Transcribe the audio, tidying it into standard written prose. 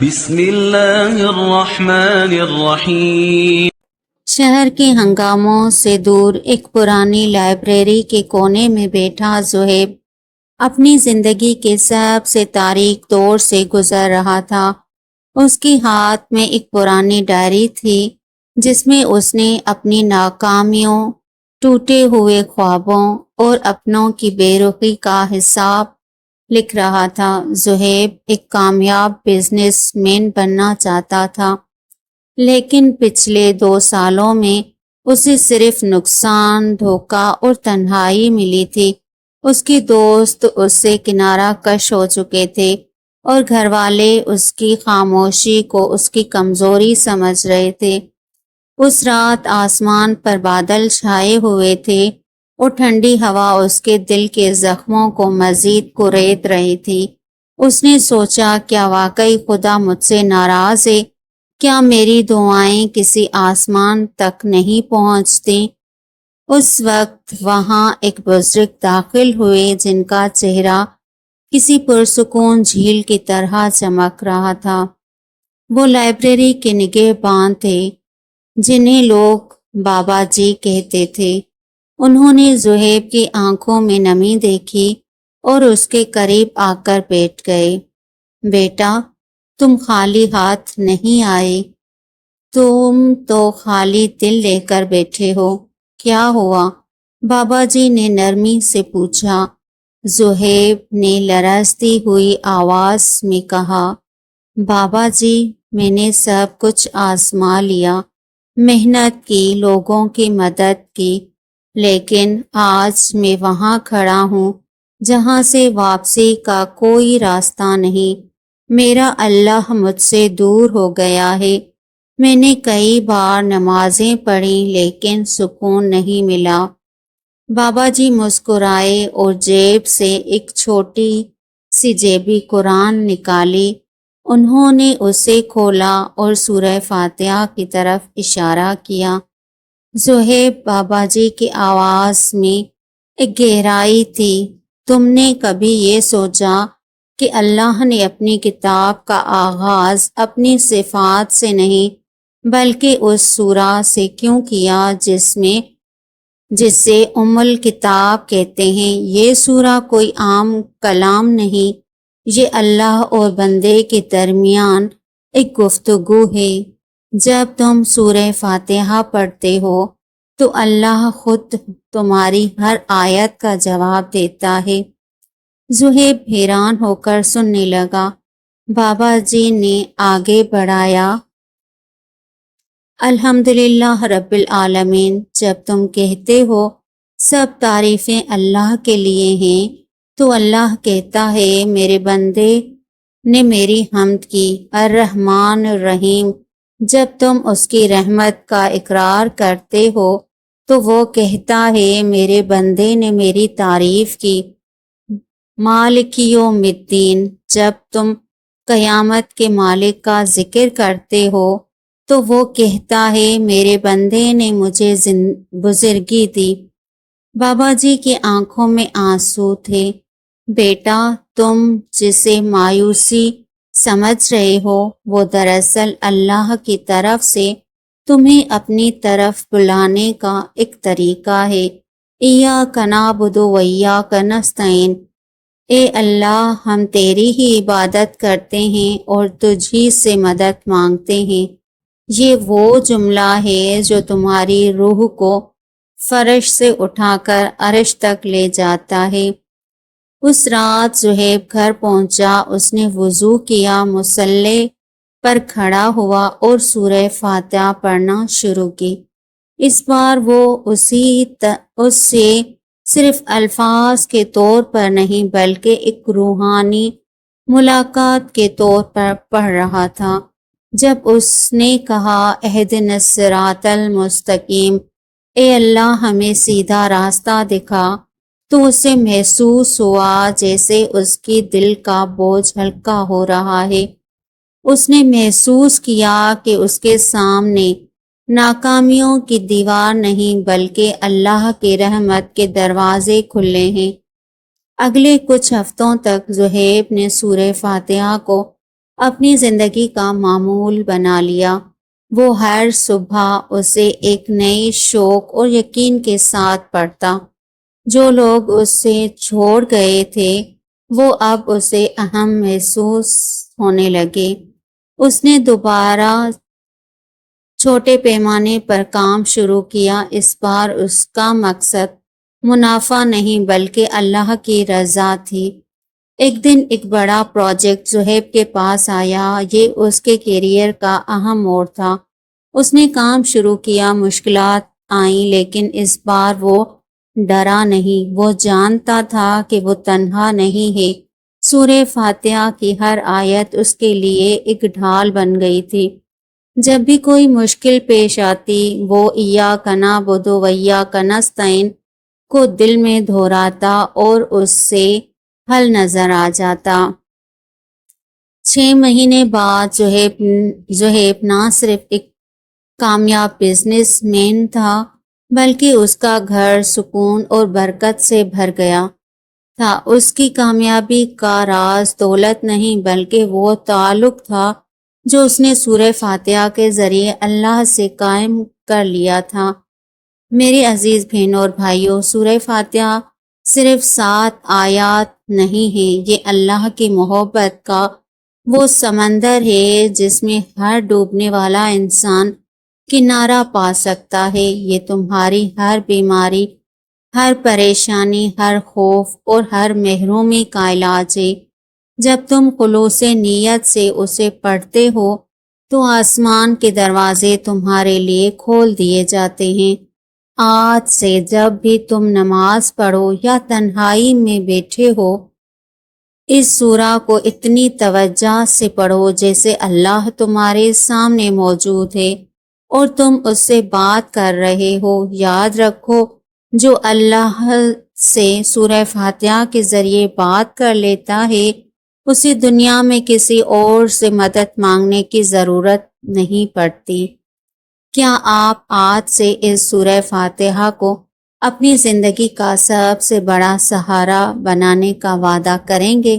بسم اللہ الرحمن الرحیم۔ شہر کے ہنگاموں سے دور ایک پرانی لائبریری کے کونے میں بیٹھا زہیب اپنی زندگی کے سب سے تاریک دور سے گزر رہا تھا۔ اس کے ہاتھ میں ایک پرانی ڈائری تھی جس میں اس نے اپنی ناکامیوں، ٹوٹے ہوئے خوابوں اور اپنوں کی بے رخی کا حساب لکھ رہا تھا۔ زہیب ایک کامیاب بزنس مین بننا چاہتا تھا، لیکن پچھلے 2 سالوں میں اسے صرف نقصان، دھوکہ اور تنہائی ملی تھی۔ اس کے دوست اس سے کنارہ کش ہو چکے تھے اور گھر والے اس کی خاموشی کو اس کی کمزوری سمجھ رہے تھے۔ اس رات آسمان پر بادل چھائے ہوئے تھے اور ٹھنڈی ہوا اس کے دل کے زخموں کو مزید کرید رہی تھی۔ اس نے سوچا، کیا واقعی خدا مجھ سے ناراض ہے؟ کیا میری دعائیں کسی آسمان تک نہیں پہنچتی؟ اس وقت وہاں ایک بزرگ داخل ہوئے جن کا چہرہ کسی پرسکون جھیل کی طرح چمک رہا تھا۔ وہ لائبریری کے نگہبان تھے جنہیں لوگ بابا جی کہتے تھے۔ انہوں نے زہیب کی آنکھوں میں نمی دیکھی اور اس کے قریب آ کر بیٹھ گئے۔ بیٹا، تم خالی ہاتھ نہیں آئے، تم تو خالی دل لے کر بیٹھے ہو، کیا ہوا؟ بابا جی نے نرمی سے پوچھا۔ زہیب نے لرزتی ہوئی آواز میں کہا، بابا جی، میں نے سب کچھ آزما لیا، محنت کی، لوگوں کی مدد کی، لیکن آج میں وہاں کھڑا ہوں جہاں سے واپسی کا کوئی راستہ نہیں۔ میرا اللہ مجھ سے دور ہو گیا ہے۔ میں نے کئی بار نمازیں پڑھی لیکن سکون نہیں ملا۔ بابا جی مسکرائے اور جیب سے ایک چھوٹی سی جیبی قرآن نکالی۔ انہوں نے اسے کھولا اور سورہ فاتحہ کی طرف اشارہ کیا۔ زہیب، بابا جی کی آواز میں ایک گہرائی تھی، تم نے کبھی یہ سوچا کہ اللہ نے اپنی کتاب کا آغاز اپنی صفات سے نہیں بلکہ اس سورہ سے کیوں کیا جسے ام الکتاب کہتے ہیں؟ یہ سورہ کوئی عام کلام نہیں، یہ اللہ اور بندے کے درمیان ایک گفتگو ہے۔ جب تم سورہ فاتحہ پڑھتے ہو تو اللہ خود تمہاری ہر آیت کا جواب دیتا ہے۔ زہیب حیران ہو کر سننے لگا۔ بابا جی نے آگے بڑھایا، الحمدللہ رب العالمین، جب تم کہتے ہو سب تعریفیں اللہ کے لیے ہیں تو اللہ کہتا ہے میرے بندے نے میری حمد کی۔ الرحمن الرحیم، جب تم اس کی رحمت کا اقرار کرتے ہو تو وہ کہتا ہے میرے بندے نے میری تعریف کی۔ مالک یوم الدین، جب تم قیامت کے مالک کا ذکر کرتے ہو تو وہ کہتا ہے میرے بندے نے مجھے بزرگی دی۔ بابا جی کی آنکھوں میں آنسو تھے۔ بیٹا، تم جسے مایوسی سمجھ رہے ہو وہ دراصل اللہ کی طرف سے تمہیں اپنی طرف بلانے کا ایک طریقہ ہے۔ ایاک نعبد و ایاک نستعین، اے اللہ، ہم تیری ہی عبادت کرتے ہیں اور تجھ ہی سے مدد مانگتے ہیں۔ یہ وہ جملہ ہے جو تمہاری روح کو فرش سے اٹھا کر عرش تک لے جاتا ہے۔ اس رات زہیب گھر پہنچا، اس نے وضو کیا، مصلی پر کھڑا ہوا اور سورہ فاتحہ پڑھنا شروع کی۔ اس بار وہ اس سے صرف الفاظ کے طور پر نہیں بلکہ ایک روحانی ملاقات کے طور پر پڑھ رہا تھا۔ جب اس نے کہا اہدنا الصراط المستقیم، اے اللہ ہمیں سیدھا راستہ دکھا، تو اسے محسوس ہوا جیسے اس کی دل کا بوجھ ہلکا ہو رہا ہے۔ اس نے محسوس کیا کہ اس کے سامنے ناکامیوں کی دیوار نہیں بلکہ اللہ کی رحمت کے دروازے کھلے ہیں۔ اگلے کچھ ہفتوں تک زہیب نے سورہ فاتحہ کو اپنی زندگی کا معمول بنا لیا۔ وہ ہر صبح اسے ایک نئی شوق اور یقین کے ساتھ پڑھتا۔ جو لوگ اس سے چھوڑ گئے تھے وہ اب اسے اہم محسوس ہونے لگے۔ اس نے دوبارہ چھوٹے پیمانے پر کام شروع کیا۔ اس بار اس کا مقصد منافع نہیں بلکہ اللہ کی رضا تھی۔ ایک دن ایک بڑا پروجیکٹ زہیب کے پاس آیا۔ یہ اس کے کیریئر کا اہم موڑ تھا۔ اس نے کام شروع کیا، مشکلات آئیں، لیکن اس بار وہ ڈرا نہیں۔ وہ جانتا تھا کہ وہ تنہا نہیں ہے۔ سورہ فاتحہ کی ہر آیت اس کے لیے ایک ڈھال بن گئی تھی۔ جب بھی کوئی مشکل پیش آتی وہ ایاک نعبد و ایاک نستعین کو دل میں دہراتا اور اس سے حل نظر آ جاتا۔ 6 مہینے بعد زہیب نہ صرف ایک کامیاب بزنس مین تھا بلکہ اس کا گھر سکون اور برکت سے بھر گیا تھا۔ اس کی کامیابی کا راز دولت نہیں بلکہ وہ تعلق تھا جو اس نے سورہ فاتحہ کے ذریعے اللہ سے قائم کر لیا تھا۔ میرے عزیز بہنوں اور بھائیوں، سورہ فاتحہ صرف 7 آیات نہیں ہے، یہ اللہ کی محبت کا وہ سمندر ہے جس میں ہر ڈوبنے والا انسان کنارہ پا سکتا ہے۔ یہ تمہاری ہر بیماری، ہر پریشانی، ہر خوف اور ہر محرومی کا علاج ہے۔ جب تم خلوص نیت سے اسے پڑھتے ہو تو آسمان کے دروازے تمہارے لیے کھول دیے جاتے ہیں۔ آج سے جب بھی تم نماز پڑھو یا تنہائی میں بیٹھے ہو، اس سورہ کو اتنی توجہ سے پڑھو جیسے اللہ تمہارے سامنے موجود ہے اور تم اس سے بات کر رہے ہو۔ یاد رکھو، جو اللہ سے سورہ فاتحہ کے ذریعے بات کر لیتا ہے اسے دنیا میں کسی اور سے مدد مانگنے کی ضرورت نہیں پڑتی۔ کیا آپ آج سے اس سورہ فاتحہ کو اپنی زندگی کا سب سے بڑا سہارا بنانے کا وعدہ کریں گے؟